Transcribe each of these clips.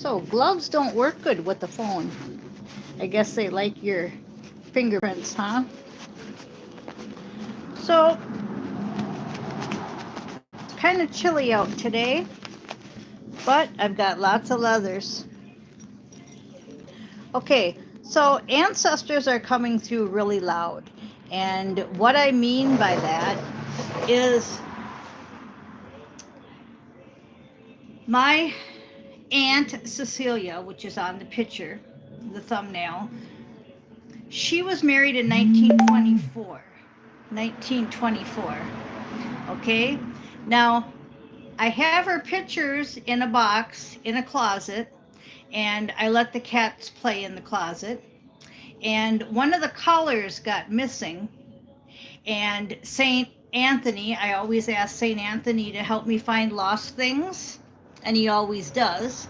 So gloves don't work good with the phone. I guess they like your fingerprints, huh? So kind of chilly out today, but I've got lots of leathers. Okay, so ancestors are coming through really loud. And what I mean by that is my Aunt Cecilia, which is on the picture, the thumbnail, she was married in 1924. 1924. Okay? Now, I have her pictures in a box in a closet, and I let the cats play in the closet. And one of the collars got missing, and St. Anthony, I always ask St. Anthony to help me find lost things, and he always does.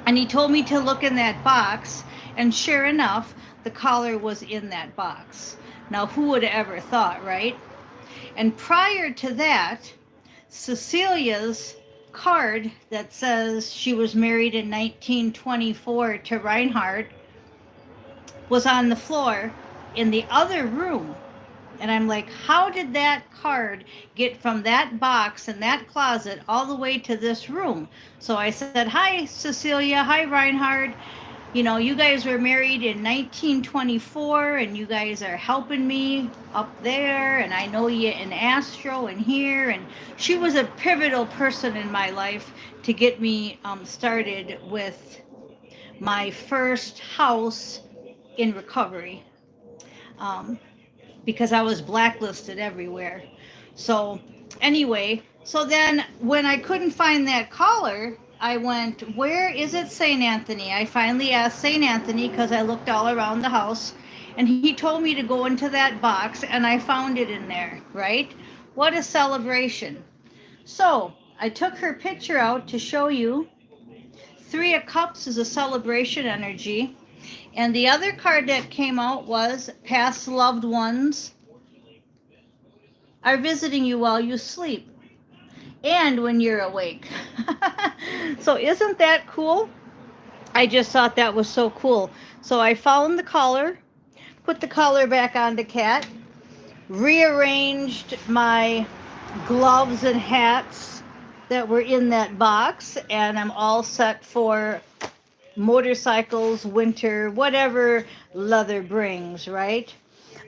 And he told me to look in that box, and sure enough, the collar was in that box. Now, who would have ever thought, right? And prior to that, Cecilia's card that says she was married in 1924 to Reinhardt was on the floor in the other room. And I'm like, how did that card get from that box in that closet all the way to this room? So I said, hi, Cecilia. Hi, Reinhard. You know, you guys were married in 1924 and you guys are helping me up there. And I know you in Astro and here. And she was a pivotal person in my life to get me started with my first house in recovery. Because I was blacklisted everywhere. So anyway, so then when I couldn't find that collar, I went, where is it, St. Anthony? I finally asked St. Anthony because I looked all around the house, and he told me to go into that box, and I found it in there, right? What a celebration. So I took her picture out to show you. Three of Cups is a celebration energy. And the other card that came out was past loved ones are visiting you while you sleep and when you're awake. So isn't that cool? I just thought that was so cool. So I found the collar, put the collar back on the cat, rearranged my gloves and hats that were in that box, and I'm all set for motorcycles, winter, whatever leather brings, right?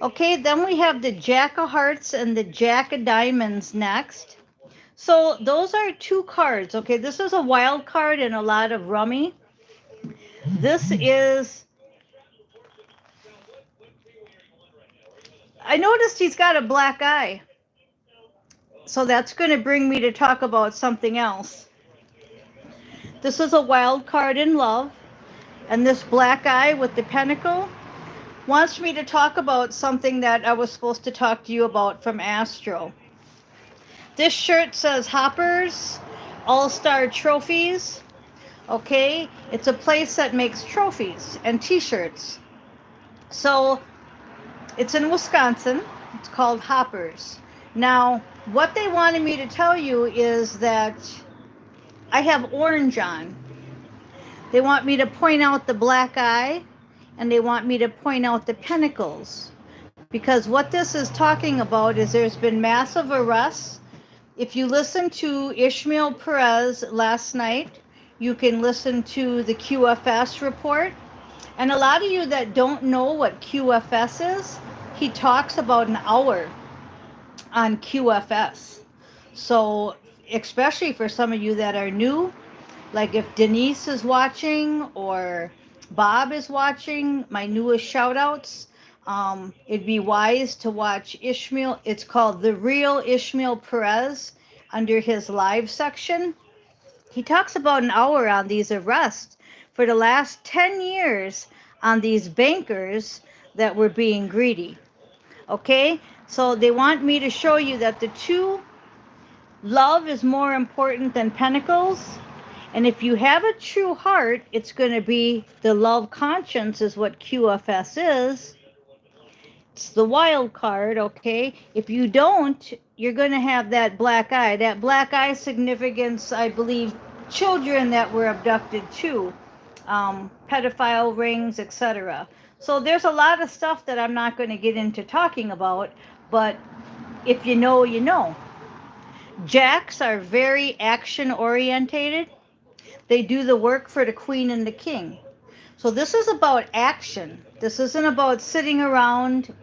Okay, then we have the Jack of Hearts and the Jack of Diamonds next. So those are two cards, okay? This is a wild card in a lot of rummy. This is, I noticed he's got a black eye. So that's going to bring me to talk about something else. This is a wild card in love. And this black eye with the pentacle wants me to talk about something that I was supposed to talk to you about from Astro. This shirt says Hoppers All-Star Trophies. Okay, it's a place that makes trophies and t-shirts. So it's in Wisconsin. It's called Hoppers. Now, what they wanted me to tell you is that I have orange on. They want me to point out the black eye, and they want me to point out the pentacles. Because what this is talking about is there's been massive arrests. If you listen to Ishmael Perez last night, you can listen to the QFS report. And a lot of you that don't know what QFS is, he talks about an hour on QFS. So especially for some of you that are new, like if Denise is watching or Bob is watching, my newest shout outs, it'd be wise to watch Ishmael. It's called The Real Ishmael Perez under his live section. He talks about an hour on these arrests for the last 10 years on these bankers that were being greedy. Okay, so they want me to show you that the two, love is more important than pentacles. And if you have a true heart, it's going to be the love conscience is what QFS is. It's the wild card, okay? If you don't, you're going to have that black eye. That black eye significance, I believe, children that were abducted too, pedophile rings, etc. So there's a lot of stuff that I'm not going to get into talking about, but if you know, you know. Jacks are very action orientated. They do the work for the queen and the king. So this is about action. This isn't about sitting around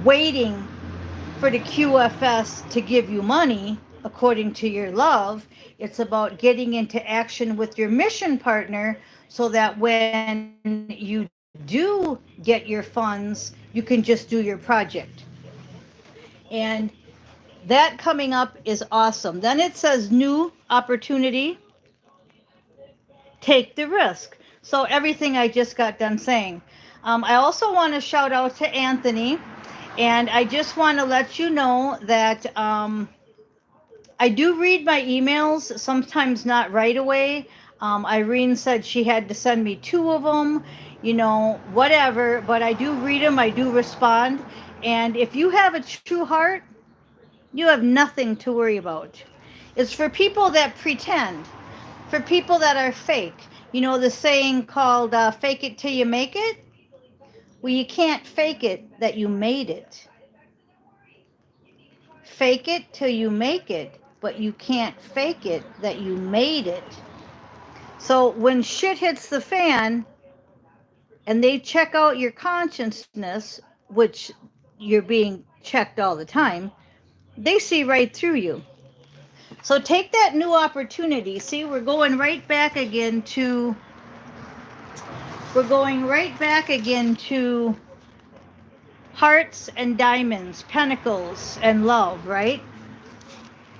waiting for the QFS to give you money according to your love. It's about getting into action with your mission partner so that when you do get your funds, you can just do your project. And that coming up is awesome. Then it says new opportunity, take the risk. So everything I just got done saying. I also want to shout out to Anthony, and I just want to let you know that I do read my emails, sometimes not right away. Irene said she had to send me 2 of them, you know, whatever, but I do read them, I do respond. And if you have a true heart, you have nothing to worry about. It's for people that pretend, for people that are fake. You know the saying called fake it till you make it? Well, you can't fake it that you made it. Fake it till you make it, but you can't fake it that you made it. So when shit hits the fan and they check out your consciousness, which you're being checked all the time, they see right through you. So take that new opportunity. See, we're going right back again to hearts and diamonds, pentacles and love, right?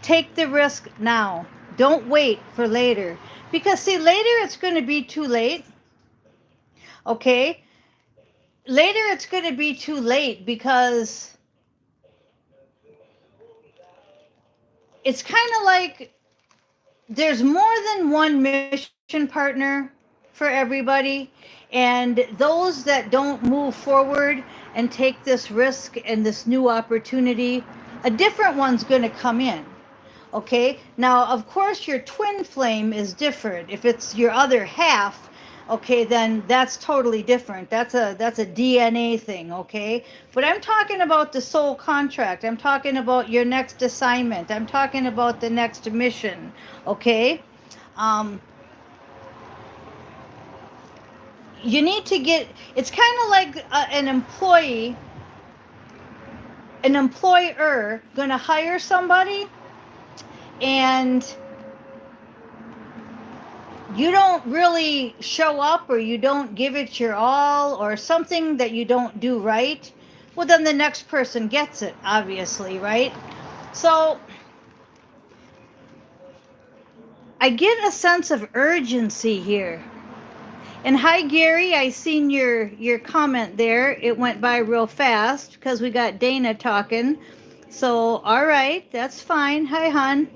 Take the risk now. Don't wait for later. Because see, later it's going to be too late. Okay? Later it's going to be too late because it's kind of like there's more than one mission partner for everybody, and those that don't move forward and take this risk and this new opportunity, a different one's going to come in. Okay, now of course your twin flame is different. If it's your other half, okay, then that's totally different. That's a DNA thing, okay? But I'm talking about the soul contract. I'm talking about your next assignment. I'm talking about the next mission, okay? You need to get, it's kind of like an employer gonna hire somebody, and you don't really show up, or you don't give it your all, or something that you don't do right, well, then the next person gets it, obviously, right? So I get a sense of urgency here. And hi, Gary, I seen your comment there. It went by real fast because we got Dana talking. So, all right, that's fine. Hi, hon.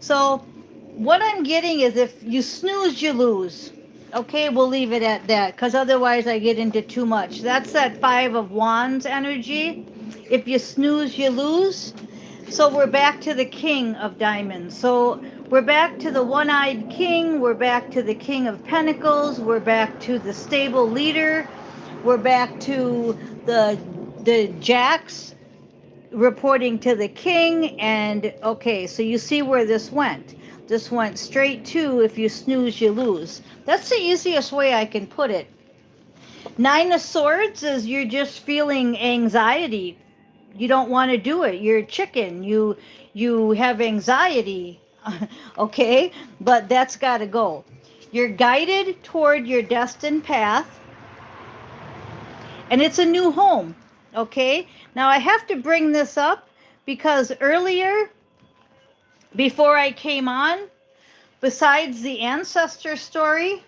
So what I'm getting is if you snooze, you lose. Okay, we'll leave it at that because otherwise I get into too much. That's that 5 of Wands energy. If you snooze, you lose. So we're back to the King of Diamonds. So we're back to the one-eyed king. We're back to the King of Pentacles. We're back to the stable leader. We're back to the jacks reporting to the king. And okay, so you see where this went. This went straight to if you snooze, you lose. That's the easiest way I can put it. 9 of Swords is you're just feeling anxiety. You don't want to do it. You're a chicken. You have anxiety. Okay? But that's got to go. You're guided toward your destined path. And it's a new home. Okay? Now I have to bring this up because earlier, before I came on, besides the ancestor story,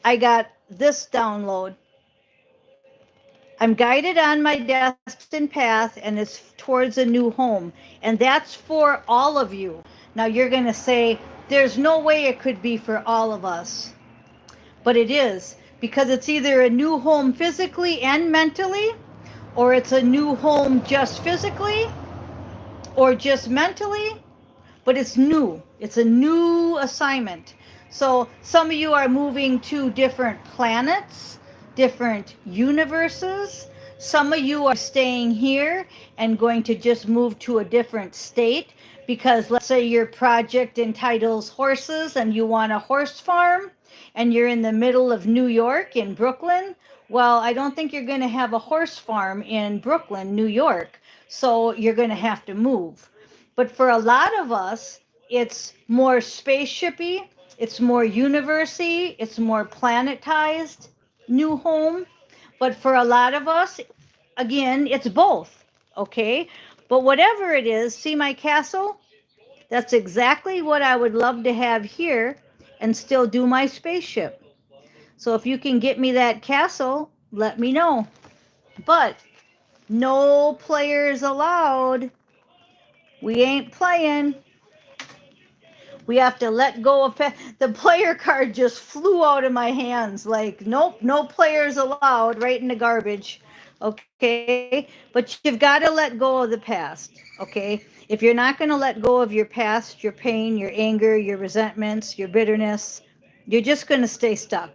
I got this download. I'm guided on my destined path, and it's towards a new home. And that's for all of you. Now you're going to say, there's no way it could be for all of us. But it is, because it's either a new home physically and mentally, or it's a new home just physically, or just mentally. but it's new. It's a new assignment. So some of you are moving to different planets, different universes. Some of you are staying here and going to just move to a different state because let's say your project entitles horses and you want a horse farm and you're in the middle of New York in Brooklyn. Well, I don't think you're going to have a horse farm in Brooklyn, New York. So you're going to have to move. But for a lot of us, it's more spaceshipy, it's more university, it's more planetized new home. But for a lot of us, again, it's both. Okay. But whatever it is, see my castle? That's exactly what I would love to have here and still do my spaceship. So if you can get me that castle, let me know. But no players allowed. We ain't playing. We have to let go of the player card just flew out of my hands like nope, no players allowed, right in the garbage. Okay, but you've got to let go of the past. Okay, if you're not going to let go of your past, your pain, your anger, your resentments, your bitterness, you're just going to stay stuck.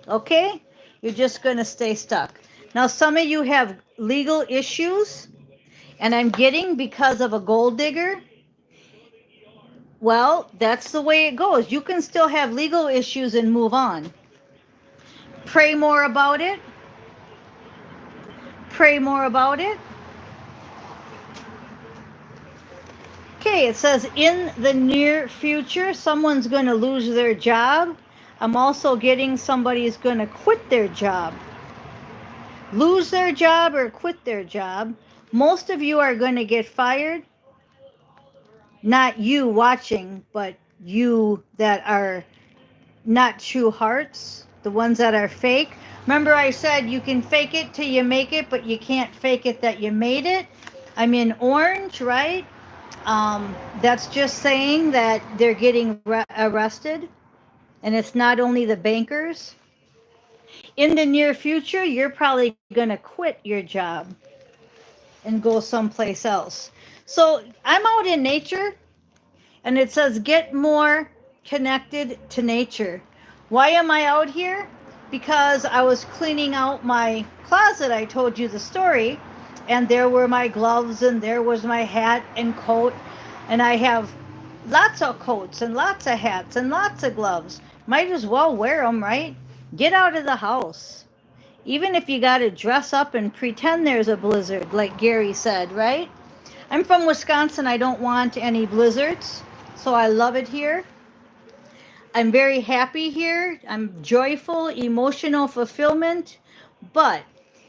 Okay, you're just going to stay stuck. Now some of you have legal issues, and I'm getting because of a gold digger. Well, that's the way it goes. You can still have legal issues and move on. Pray more about it. Pray more about it. Okay, it says in the near future, someone's going to lose their job. I'm also getting somebody's going to quit their job. Lose their job or quit their job. Most of you are going to get fired. Not you watching, but you that are not true hearts, the ones that are fake. Remember I said you can fake it till you make it, but you can't fake it that you made it. I'm in orange, right? That's just saying that they're getting arrested, and it's not only the bankers. In the near future, you're probably going to quit your job and go someplace else. So I'm out in nature, and it says get more connected to nature. Why am I out here? Because I was cleaning out my closet. I told you the story, and there were my gloves, and there was my hat and coat, and I have lots of coats and lots of hats and lots of gloves. Might as well wear them, right? Get out of the house. Even if you got to dress up and pretend there's a blizzard, like Gary said, right? I'm from Wisconsin. I don't want any blizzards, so I love it here. I'm very happy here. I'm joyful, emotional fulfillment. But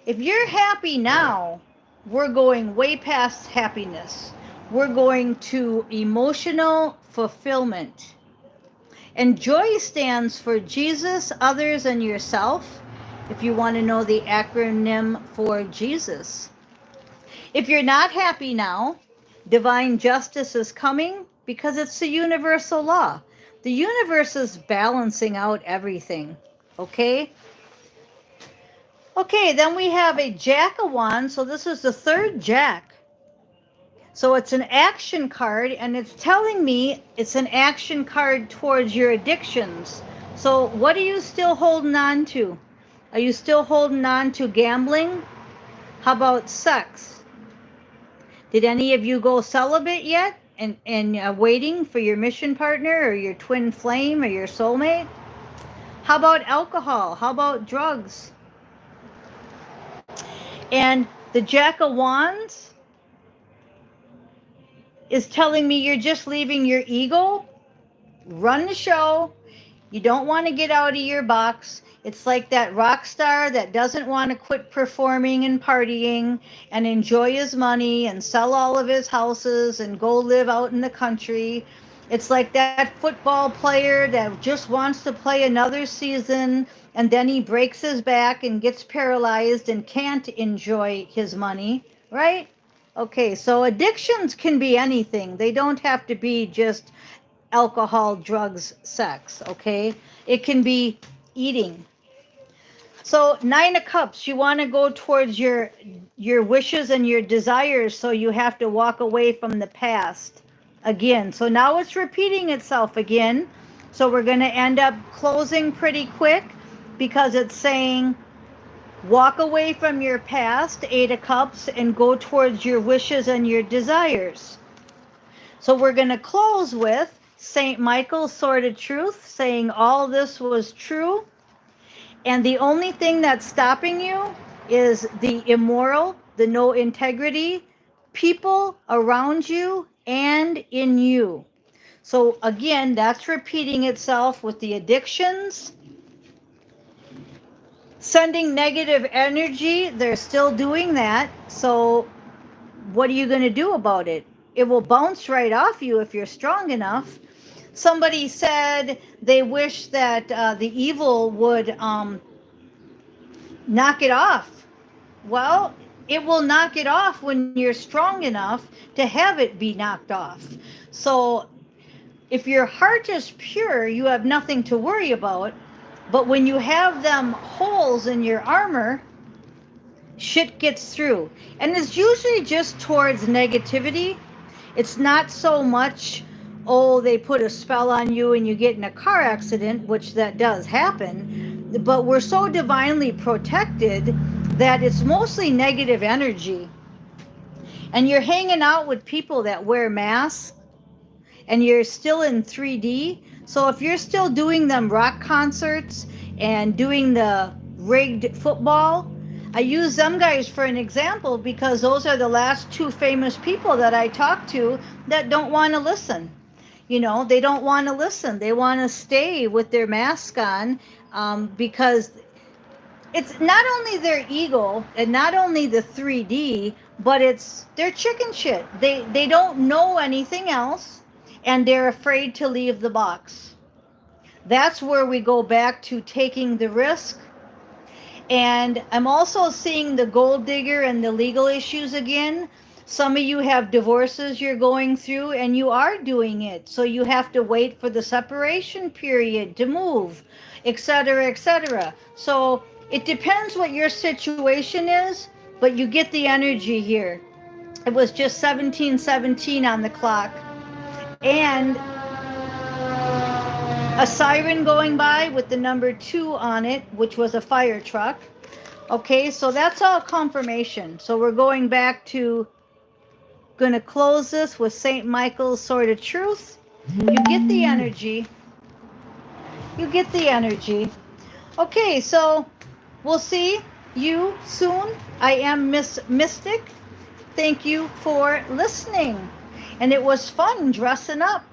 if you're happy now, we're going way past happiness. We're going to emotional fulfillment. And joy stands for Jesus, others, and yourself, if you want to know the acronym for Jesus. If you're not happy now, divine justice is coming because it's the universal law. The universe is balancing out everything, okay? Okay, then we have a Jack of Wands. So this is the third Jack. So it's an action card, and it's telling me it's an action card towards your addictions. So what are you still holding on to? Are you still holding on to gambling? How about sex? Did any of you go celibate yet and waiting for your mission partner or your twin flame or your soulmate? How about alcohol? How about drugs? And the Jack of Wands is telling me you're just leaving your ego, run the show. You don't want to get out of your box. It's like that rock star that doesn't want to quit performing and partying and enjoy his money and sell all of his houses and go live out in the country. It's like that football player that just wants to play another season, and then he breaks his back and gets paralyzed and can't enjoy his money, right? Okay, so addictions can be anything. They don't have to be just alcohol, drugs, sex, okay? It can be eating. So 9 of Cups, you want to go towards your wishes and your desires, so you have to walk away from the past, again. So now it's repeating itself again. So we're going to end up closing pretty quick because it's saying walk away from your past, 8 of Cups, and go towards your wishes and your desires. So we're going to close with St. Michael's Sword of Truth, saying all this was true. And the only thing that's stopping you is the immoral, the no integrity, people around you and in you. So again, that's repeating itself with the addictions. Sending negative energy, they're still doing that. So what are you going to do about it? It will bounce right off you if you're strong enough. Somebody said they wish that the evil would knock it off. Well, it will knock it off when you're strong enough to have it be knocked off. So if your heart is pure, you have nothing to worry about. But when you have them holes in your armor, shit gets through. And it's usually just towards negativity. It's not so much, oh, they put a spell on you and you get in a car accident, which that does happen. But we're so divinely protected that it's mostly negative energy. And you're hanging out with people that wear masks and you're still in 3D. So if you're still doing them rock concerts and doing the rigged football, I use them guys for an example because those are the last 2 famous people that I talk to that don't want to listen. You know, they don't want to listen. They want to stay with their mask on because it's not only their ego and not only the 3D, but it's their chicken shit. They don't know anything else and they're afraid to leave the box. That's where we go back to taking the risk. And I'm also seeing the gold digger and the legal issues again. Some of you have divorces you're going through and you are doing it. So you have to wait for the separation period to move, etc., etc. So it depends what your situation is, but you get the energy here. It was just 1717 on the clock. And a siren going by with the number 2 on it, which was a fire truck. Okay, so that's all confirmation. So we're going back to, going to close this with St. Michael's Sword of Truth. You get the energy. You get the energy. Okay, so we'll see you soon. I am Miss Mystic. Thank you for listening. And it was fun dressing up.